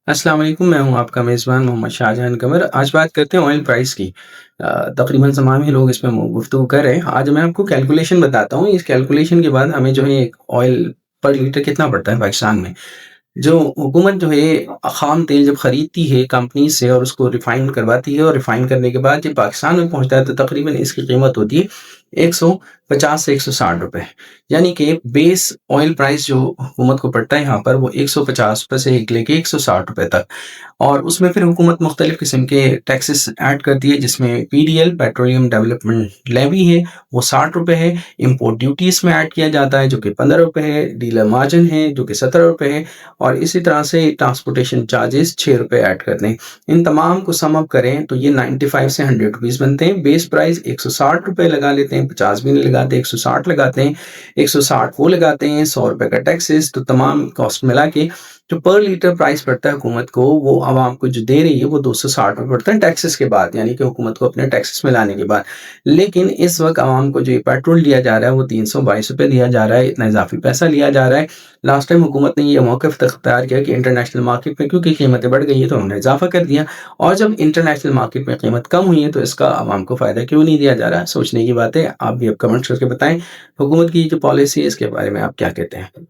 السلام علیکم، میں ہوں آپ کا میزبان محمد شاہجہاں قمر۔ آج بات کرتے ہیں آئل پرائس کی۔ تقریباً تمام ہی لوگ اس پہ گفتگو کر رہے ہیں۔ آج میں آپ کو کیلکولیشن بتاتا ہوں، اس کیلکولیشن کے بعد ہمیں جو ہے ایک آئل پر لیٹر کتنا پڑتا ہے پاکستان میں۔ جو حکومت جو ہے خام تیل جب خریدتی ہے کمپنی سے اور اس کو ریفائن کرواتی ہے، اور ریفائن کرنے کے بعد جب پاکستان میں پہنچتا ہے تو تقریباً اس کی قیمت ہوتی ہے 150 سے 160 روپے۔ یعنی کہ بیس آئل پرائس جو حکومت کو پڑتا ہے یہاں پر وہ 150 روپے سے لے کے 160 روپے تک۔ اور اس میں پھر حکومت مختلف قسم کے ٹیکسز ایڈ کرتی ہے، جس میں P D L petroleum development levy ہے، وہ 60 روپے ہے۔ امپورٹ ڈیوٹی اس میں ایڈ کیا جاتا ہے جو کہ 15 روپے ہے۔ ڈیلر مارجن ہے جو کہ 17 روپے ہے، اور اسی طرح سے ٹرانسپورٹیشن چارجز 6 روپے ایڈ کرتے ہیں۔ ان تمام کو سم اپ کریں تو یہ 95 سے 100 روپیز بنتے ہیں۔ بیس پرائس 160 روپے لگا لیتے ہیں، 50 بھی نہیں لگاتے، 160 لگاتے ہیں۔ 160 وہ لگاتے ہیں، 100 روپے کا ٹیکسز، تو تمام کاسٹ ملا کے جو پر لیٹر پرائس پڑتا ہے حکومت کو، وہ عوام کو جو دے رہی ہے وہ 260 روپے پڑتا ہے ٹیکسز کے بعد، یعنی کہ حکومت کو اپنے ٹیکسز میں لانے کے بعد۔ لیکن اس وقت عوام کو جو یہ پیٹرول دیا جا رہا ہے وہ 322 روپے دیا جا رہا ہے، اتنا اضافی پیسہ لیا جا رہا ہے۔ لاسٹ ٹائم حکومت نے یہ موقف اختیار کیا کہ انٹرنیشنل مارکیٹ میں کیونکہ قیمتیں بڑھ گئی ہیں تو انہوں نے اضافہ کر دیا، اور جب انٹرنیشنل مارکیٹ میں قیمت کم ہوئی ہے تو اس کا عوام کو فائدہ کیوں نہیں دیا جا رہا ہے؟ سوچنے کی بات ہے۔ آپ بھی اب کمنٹس کر کے بتائیں حکومت کی جو پالیسی ہے اس کے بارے میں آپ کیا کہتے ہیں۔